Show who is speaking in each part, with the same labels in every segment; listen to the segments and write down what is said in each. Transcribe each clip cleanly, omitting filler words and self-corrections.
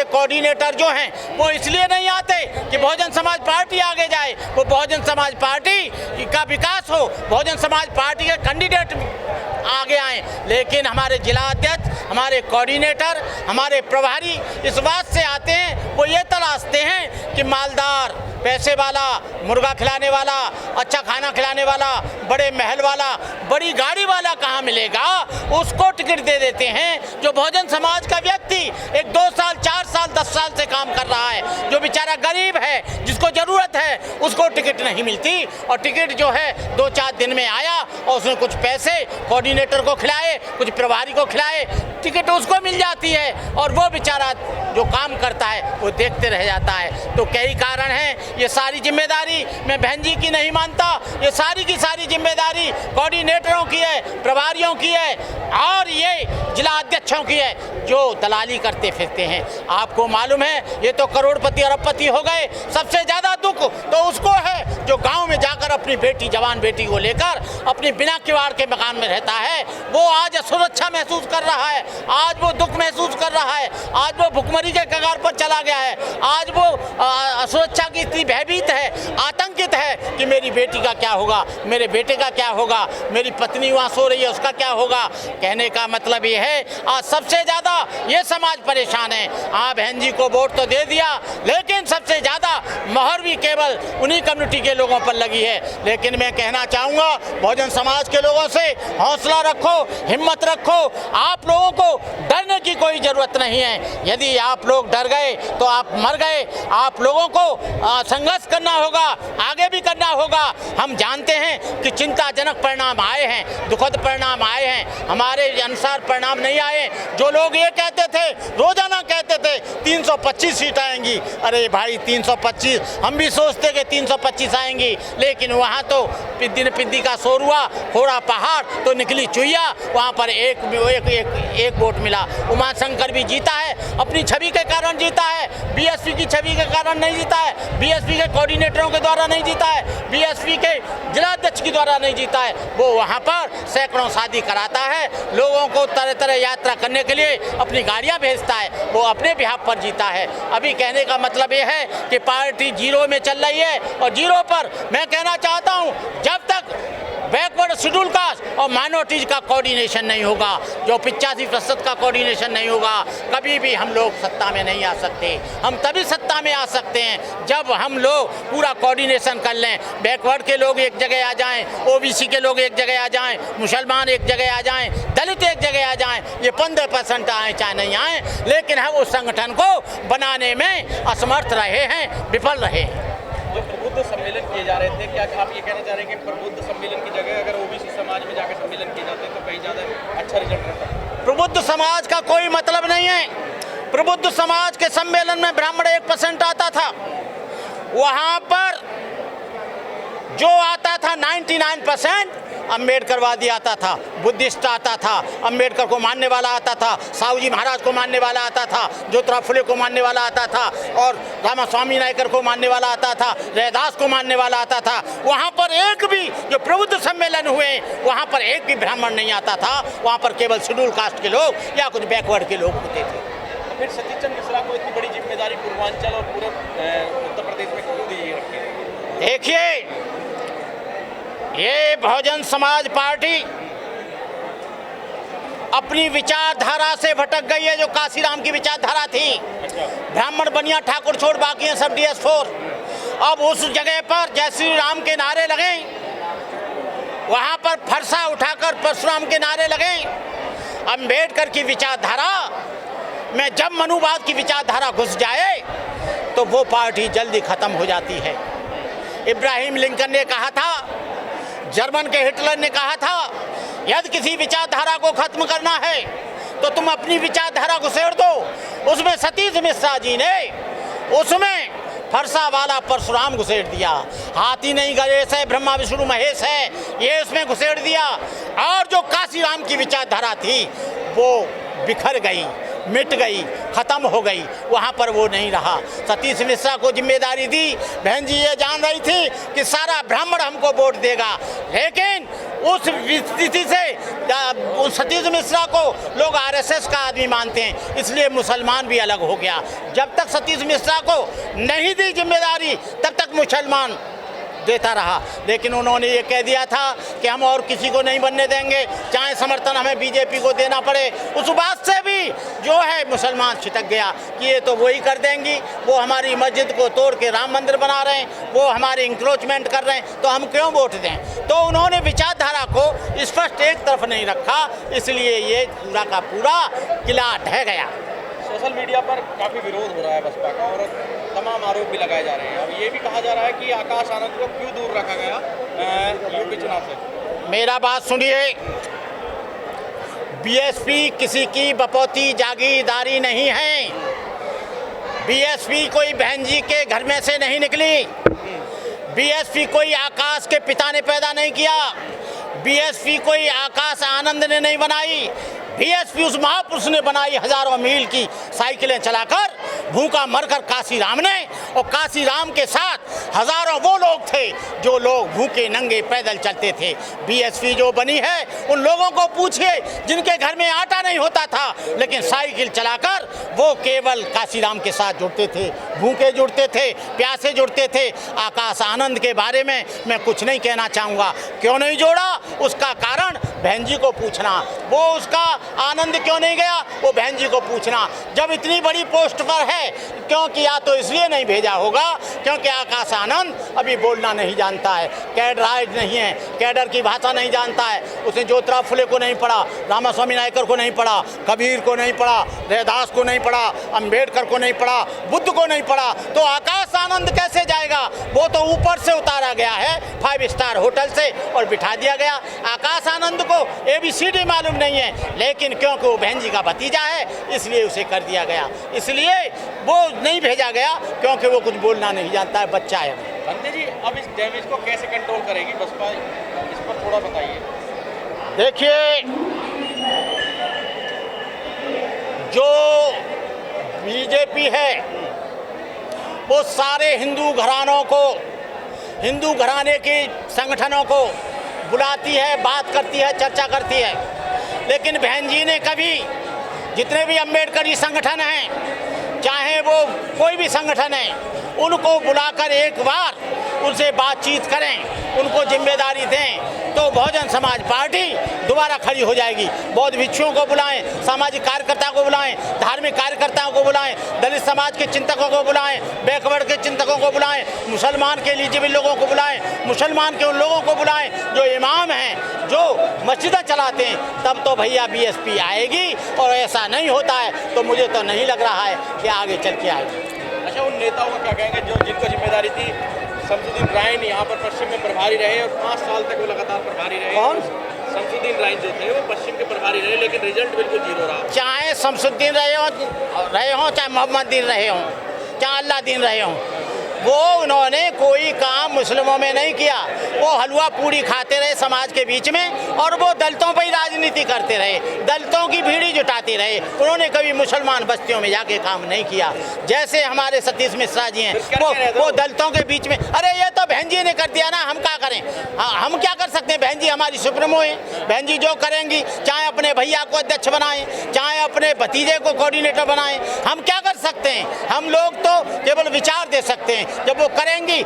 Speaker 1: Coordinator जो हैं वो इसलिए नहीं आते कि बहुजन समाज पार्टी आगे जाए, वो बहुजन समाज पार्टी का विकास हो, बहुजन समाज पार्टी के कैंडिडेट आगे आए। लेकिन हमारे जिला अध्यक्ष, हमारे कोऑर्डिनेटर, हमारे प्रभारी इस बात से आते हैं, वो ये तलाशते हैं कि मालदार, पैसे वाला, मुर्गा खिलाने वाला, अच्छा खाना खिलाने वाला, बड़े महल वाला, बड़ी गाड़ी वाला कहाँ मिलेगा, उसको टिकट दे देते हैं। जो बहुजन समाज का व्यक्ति एक 2 साल, 4 साल, 10 साल से काम कर रहा है, जो बेचारा गरीब है, जिसको ज़रूरत है, उसको टिकट नहीं मिलती। और टिकट जो है 2-4 दिन में आया और उसने कुछ पैसे कोऑर्डिनेटर को खिलाए, कुछ प्रभारी को खिलाए, टिकट उसको मिल जाती है और वो बेचारा जो काम करता है वो देखते रह जाता है। तो कई कारण हैं। ये सारी जिम्मेदारी मैं बहन जी की नहीं मानता, ये सारी की सारी जिम्मेदारी कोऑर्डिनेटरों की है, प्रभारियों की है और ये जिला अध्यक्षों की है जो दलाली करते फिरते हैं। आपको मालूम है ये तो करोड़पति अरबपति हो गए। सबसे ज़्यादा दुख तो उसको है जो गांव में जाकर अपनी बेटी, जवान बेटी को लेकर अपनी बिना किवाड़ के मकान में रहता है। वो आज असुरक्षा महसूस कर रहा है, आज वो दुख महसूस कर रहा है, आज वो भुखमरी के कगार पर चला गया है, आज वो असुरक्षा की इतनी भयभीत है, आतंकित है कि मेरी बेटी का क्या होगा, मेरे बेटे का क्या होगा, मेरी पत्नी वहाँ सो रही है उसका क्या होगा। कहने का मतलब ये है आज सबसे ज़्यादा ये समाज परेशान है। हाँ, बहन जी को वोट तो दे दिया, लेकिन सबसे ज़्यादा मोहर भी केवल उन्हीं कम्युनिटी के लोगों पर लगी है। लेकिन मैं कहना चाहूँगा बहुजन समाज के लोगों से हौसला रखो, हिम्मत रखो। आप लोगों को डरने की कोई ज़रूरत नहीं है। यदि आप लोग डर गए तो आप मर गए। आप लोगों को संघर्ष करना होगा, आगे भी करना होगा। हम जानते हैं कि चिंताजनक परिणाम आए हैं, दुखद परिणाम आए हैं, हमारे अनुसार परिणाम नहीं आए। जो लोग ये कहते थे, रोजाना कहते थे 325 सीट आएंगी, अरे भाई 325, हम भी सोचते कि 325 आएंगी, लेकिन वहाँ तो पिद्दी का शोर हुआ, फोड़ा पहाड़ तो निकली चुईया। वहाँ पर एक वोट मिला। उमा शंकर भी जीता है, अपनी छवि के कारण जीता है, बीएसपी की छवि के कारण नहीं जीता है, बीएसपी के कोऑर्डिनेटरों के द्वारा नहीं जीता है, बीएसपी के जिलाध्यक्ष के द्वारा नहीं जीता है। वो वहाँ पर सैकड़ों शादी कराता है, लोगों को तरह तरह यात्रा करने के लिए अपनी गाड़ियाँ भेजता है, वो अपने बिहाफ पर जीता है। अभी कहने का मतलब ये है कि पार्टी जीरो में चल रही है और जीरो पर मैं कहना चाहता हूँ जब तक बैकवर्ड शेड्यूल कास्ट और माइनॉरिटीज का कोऑर्डिनेशन नहीं होगा, जो 85% का कोऑर्डिनेशन नहीं होगा, कभी भी हम लोग सत्ता में नहीं आ सकते। हम तभी सत्ता में आ सकते हैं जब हम लोग पूरा कोऑर्डिनेशन कर लें। बैकवर्ड के लोग एक जगह आ जाएं, ओबीसी के लोग एक जगह आ जाएं, मुसलमान एक जगह आ जाएं, दलित एक जगह आ जाएं। ये 15% आए चाहे नहीं आए, लेकिन हम उस संगठन को बनाने में असमर्थ रहे हैं, विफल रहे हैं।
Speaker 2: जो प्रबुद्ध सम्मेलन किए जा रहे थे, क्या आप ये कहना चाह रहे हैं कि प्रबुद्ध सम्मेलन की जगह अगर ओबीसी समाज में जाकर सम्मेलन किए जाते तो कहीं ज़्यादा अच्छा रिजल्ट रहता?
Speaker 1: प्रबुद्ध समाज का कोई मतलब नहीं है। प्रबुद्ध समाज के सम्मेलन में ब्राह्मण 1% आता था, वहाँ पर जो आता था 99% अम्बेडकरवादी आता था, बुद्धिस्ट आता था, अम्बेडकर को मानने वाला आता था, साहू जी महाराज को मानने वाला आता था, ज्योतिराव फुले को मानने वाला आता था और रामास्वामी नायकर को मानने वाला आता था, रैदास को मानने वाला आता था। वहाँ पर एक भी जो प्रबुद्ध सम्मेलन हुए वहाँ पर एक भी ब्राह्मण नहीं आता था, वहाँ पर केवल शेड्यूल कास्ट के लोग या कुछ बैकवर्ड के लोग होते थे।
Speaker 2: फिर सतीश चंद्र मिश्रा को इतनी बड़ी जिम्मेदारी पूर्वांचल और पूरे उत्तर प्रदेश में क्यों दी रखी है?
Speaker 1: देखिए, ये बहुजन समाज पार्टी अपनी विचारधारा से भटक गई है, जो काशीराम की विचारधारा थी। ब्राह्मण बनिया ठाकुर छोड़ बाकी हैं सब DS4। अब उस जगह पर जय श्री राम के नारे लगे, वहाँ पर फरसा उठाकर परशुराम के नारे लगे। अम्बेडकर की विचारधारा में जब मनुवाद की विचारधारा घुस जाए तो वो पार्टी जल्दी खत्म हो जाती है। इब्राहिम लिंकन ने कहा था, जर्मन के हिटलर ने कहा था, यदि किसी विचारधारा को खत्म करना है तो तुम अपनी विचारधारा घुसेड़ दो। उसमें सतीश मिश्रा जी ने उसमें फरसा वाला परशुराम घुसेड़ दिया। हाथी नहीं गणेश है, ब्रह्मा विष्णु महेश है, ये उसमें घुसेड़ दिया। और जो काशीराम की विचारधारा थी वो बिखर गई, मिट गई, ख़त्म हो गई, वहाँ पर वो नहीं रहा। सतीश मिश्रा को जिम्मेदारी दी, बहन जी ये जान रही थी कि सारा ब्राह्मण हमको वोट देगा, लेकिन उस स्थिति से उस सतीश मिश्रा को लोग आरएसएस का आदमी मानते हैं, इसलिए मुसलमान भी अलग हो गया। जब तक सतीश मिश्रा को नहीं दी जिम्मेदारी तब तक मुसलमान देता रहा, लेकिन उन्होंने ये कह दिया था कि हम और किसी को नहीं बनने देंगे, चाहे समर्थन हमें बीजेपी को देना पड़े। उस बात से भी जो है मुसलमान छिटक गया कि ये तो वही कर देंगी, वो हमारी मस्जिद को तोड़ के राम मंदिर बना रहे हैं, वो हमारे इंक्रोचमेंट कर रहे हैं, तो हम क्यों वोट दें। तो उन्होंने विचारधारा को स्पष्ट एक तरफ नहीं रखा, इसलिए ये पूरा का पूरा किला ढह गया।
Speaker 2: सोशल मीडिया पर काफ़ी विरोध हो रहा है बसपा का और तमाम आरोप भी लगाए जा रहे हैं। अब ये भी कहा जा रहा है कि आकाश आनंद को क्यों दूर रखा गया यूपी चुनाव से।
Speaker 1: मेरा बात सुनिए, बीएसपी किसी की बपौती जागीरदारी नहीं है। बीएसपी कोई बहन जी के घर में से नहीं निकली, बीएसपी कोई आकाश के पिता ने पैदा नहीं किया, बीएसपी कोई आकाश आनंद ने नहीं बनाई, बीएसपी उस महापुरुष ने बनाई हजारों मील की साइकिलें चलाकर, भूखा मरकर काशीराम ने, और काशीराम के साथ हजारों वो लोग थे जो लोग भूखे नंगे पैदल चलते थे। बीएसपी जो बनी है उन लोगों को पूछिए जिनके घर में आटा नहीं होता था, लेकिन साइकिल चलाकर वो केवल काशीराम के साथ जुड़ते थे, भूखे जुड़ते थे, प्यासे जुड़ते थे। आकाश आनंद के बारे में मैं कुछ नहीं कहना चाहूँगा, क्यों नहीं जोड़ा उसका कारण बहन जी को पूछना, वो उसका आनंद क्यों नहीं गया वो बहन जी को पूछना। जब इतनी बड़ी पोस्ट पर है, क्योंकि या तो इसलिए नहीं भेजा होगा क्योंकि आकाश आनंद अभी बोलना नहीं जानता है, कैडराइज नहीं है, कैडर की भाषा नहीं जानता है, उसने ज्योतिराव फुले को नहीं पढ़ा, रामास्वामी नायकर को नहीं पढ़ा, कबीर को नहीं पढ़ा, रैदास को नहीं पढ़ा, अंबेडकर को नहीं पढ़ा, बुद्ध को नहीं पढ़ा, तो आकाश आनंद कैसे जाएगा। वो तो ऊपर से उतारा गया है 5 स्टार होटल से और बिठा दिया गया। आकाश आनंद को ABCD मालूम नहीं है, लेकिन क्योंकि वो बहन जी का भतीजा है इसलिए उसे कर दिया गया, इसलिए वो नहीं भेजा गया क्योंकि वो कुछ बोलना नहीं जानता है, बच्चा है।
Speaker 2: बंदे जी अब इस डैमेज को कैसे कंट्रोल करेगी बसपा, इस पर थोड़ा बताइए।
Speaker 1: देखिए, जो बीजेपी है वो सारे हिंदू घरानों को, हिंदू घराने के संगठनों को बुलाती है, बात करती है, चर्चा करती है, लेकिन बहन जी ने कभी जितने भी अम्बेडकरी संगठन हैं, चाहे वो कोई भी संगठन है, उनको बुलाकर एक बार उनसे बातचीत करें, उनको जिम्मेदारी दें, तो बहुजन समाज पार्टी दोबारा खड़ी हो जाएगी। बौद्ध भिक्षुओं को बुलाएं, सामाजिक कार्यकर्ताओं को बुलाएं, धार्मिक कार्यकर्ताओं को बुलाएं, दलित समाज के चिंतकों को बुलाएं, बैकवर्ड के चिंतकों को बुलाएं, मुसलमान के एलिजिबल लोगों को बुलाएं, मुसलमान के उन लोगों को बुलाएं जो इमाम हैं, जो मस्जिदें चलाते हैं, तब तो भैया बीएसपी आएगी। और ऐसा नहीं होता है तो मुझे तो नहीं लग रहा है कि आगे चल के आएगी।
Speaker 2: अच्छा, उन नेताओं का क्या कहेंगे जो जिनको जिम्मेदारी थी, शमसुद्दीन राय यहाँ पर पश्चिम में प्रभारी रहे और 5 साल तक वो लगातार प्रभारी रहे।
Speaker 1: कौन?
Speaker 2: शमसुद्दीन राय जो थे वो पश्चिम के प्रभारी रहे, लेकिन रिजल्ट बिल्कुल जीरो रहा।
Speaker 1: चाहे शमसुद्दीन रहे हों, चाहे मोहम्मद दीन रहे हों, चाहे अल्लाह दीन रहे हों, वो उन्होंने कोई काम मुस्लिमों में नहीं किया। वो हलवा पूड़ी खाते रहे समाज के बीच में, और वो दलितों पर ही राजनीति करते रहे, दलितों की भीड़ी जुटाते रहे। उन्होंने कभी मुसलमान बस्तियों में जाके काम नहीं किया। जैसे हमारे सतीश मिश्रा जी हैं, वो दलितों के बीच में, अरे ये तो बहन जी ने कर दिया ना, हम क्या करें, हम क्या कर सकते हैं। बहन जी हमारी सुप्रीमो है, बहन जी जो करेंगी, चाहे अपने भैया को अध्यक्ष बनाएं, चाहे अपने भतीजे को कोऑर्डिनेटर बनाएं, हम क्या कर सकते हैं। हम लोग तो केवल विचार दे सकते हैं, जब वो करेंगी।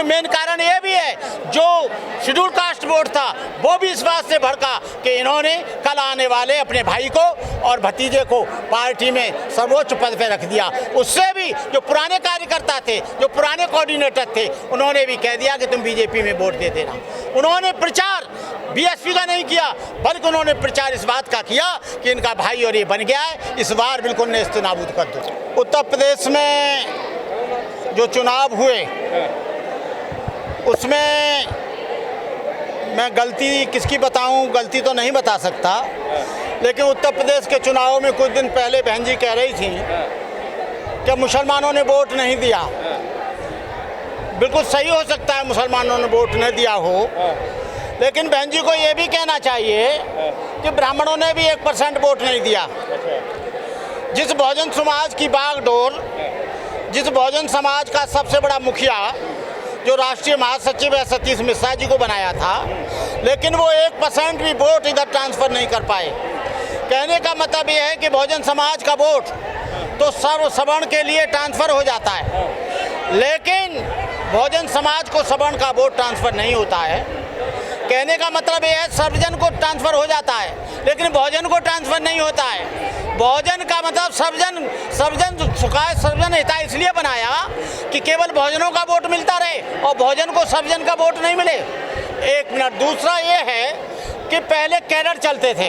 Speaker 1: मेन कारण ये भी है, जो शेड्यूल कास्ट बोर्ड था वो भी इस बात से भड़का कि इन्होंने कल आने वाले अपने भाई को और भतीजे को पार्टी में सर्वोच्च पद पे रख दिया। उससे भी जो पुराने कार्यकर्ता थे, जो पुराने कोऑर्डिनेटर थे, उन्होंने भी कह दिया कि तुम बीजेपी में वोट दे देना। उन्होंने प्रचार बीएसपी का नहीं किया, बल्कि उन्होंने प्रचार इस बात का किया कि इनका भाई और ये बन गया है, इस बार बिल्कुल नेस्तनाबूद कर दो। उत्तर प्रदेश में जो चुनाव हुए उसमें मैं गलती किसकी बताऊं, गलती तो नहीं बता सकता, लेकिन उत्तर प्रदेश के चुनाव में कुछ दिन पहले बहन जी कह रही थी कि मुसलमानों ने वोट नहीं दिया। बिल्कुल सही हो सकता है मुसलमानों ने वोट नहीं दिया हो, लेकिन बहन जी को ये भी कहना चाहिए कि ब्राह्मणों ने भी 1% वोट नहीं दिया। जिस बहुजन समाज की बागडोर, जिस बहुजन समाज का सबसे बड़ा मुखिया जो राष्ट्रीय महासचिव है सतीश मिश्रा जी को बनाया था, लेकिन वो 1% भी वोट इधर ट्रांसफ़र नहीं कर पाए। कहने का मतलब ये है कि बहुजन समाज का वोट तो सर्व सवर्ण के लिए ट्रांसफ़र हो जाता है, लेकिन बहुजन समाज को सवर्ण का वोट ट्रांसफ़र नहीं होता है। कहने का मतलब ये है सर्वजन को ट्रांसफ़र हो जाता है, लेकिन बहुजन को ट्रांसफ़र नहीं होता है। बहुजन का मतलब सर्वजन सुखाय सर्वजन हिताय इसलिए बनाया कि केवल बहुजनों का वोट मिलता रहे और बहुजन को सर्वजन का वोट नहीं मिले। एक मिनट। दूसरा ये है कि पहले कैडर चलते थे,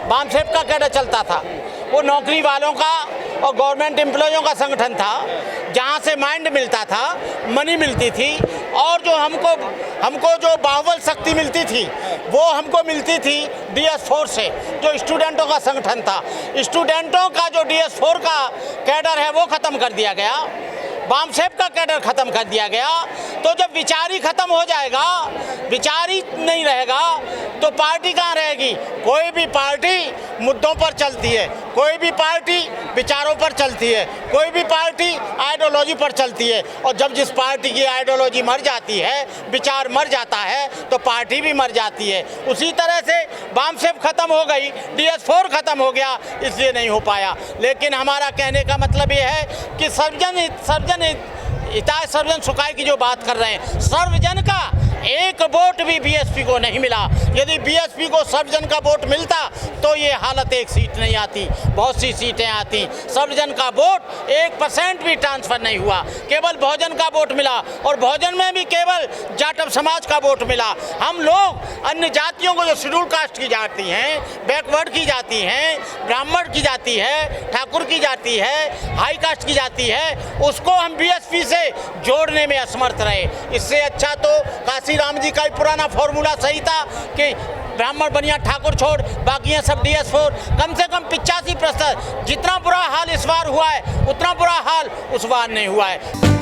Speaker 1: बामसेफ का कैडर चलता था, वो नौकरी वालों का और गवर्नमेंट एम्प्लॉयों का संगठन था, जहाँ से माइंड मिलता था, मनी मिलती थी, और जो हमको जो बाहुबल शक्ति मिलती थी वो हमको मिलती थी DS4 से, जो स्टूडेंटों का संगठन था। स्टूडेंटों का जो DS4 का कैडर है वो ख़त्म कर दिया गया, बामसेफ का कैडर ख़त्म कर दिया गया। तो जब विचार ही ख़त्म हो जाएगा, विचार ही नहीं रहेगा, तो पार्टी कहाँ रहेगी? कोई भी पार्टी मुद्दों पर चलती है, कोई भी पार्टी विचारों पर चलती है, कोई भी पार्टी आइडियोलॉजी पर चलती है, और जब जिस पार्टी की आइडियोलॉजी मर जाती है, विचार मर जाता है, तो पार्टी भी मर जाती है। उसी तरह से बामसेफ ख़त्म हो गई, DS4 ख़त्म हो गया, इसलिए नहीं हो पाया। लेकिन हमारा कहने का मतलब ये है कि सर्वजन हिताय सर्वजन सुखाय की जो बात कर रहे हैं, सर्वजन का एक वोट भी BSP को नहीं मिला। यदि BSP को सर्वजन का वोट मिलता तो ये हालत एक सीट नहीं आती, बहुत सी सीटें आती। सर्वजन का वोट 1% भी ट्रांसफ़र नहीं हुआ, केवल बहुजन का वोट मिला, और बहुजन में भी केवल जाटव समाज का वोट मिला। हम लोग अन्य जातियों को, जो शेड्यूल कास्ट की जाती हैं, बैकवर्ड की जाती हैं, ब्राह्मण की जाती है, ठाकुर की जाती है, हाई कास्ट की जाती है, उसको हम BSP से जोड़ने में असमर्थ रहे। इससे अच्छा तो काशीराम जी का ही पुराना फॉर्मूला सही था कि ब्राह्मण बनिया ठाकुर छोड़, बाकी हैं सब DS4। कम से कम 85%। जितना बुरा हाल इस बार हुआ है उतना बुरा हाल उस बार नहीं हुआ है।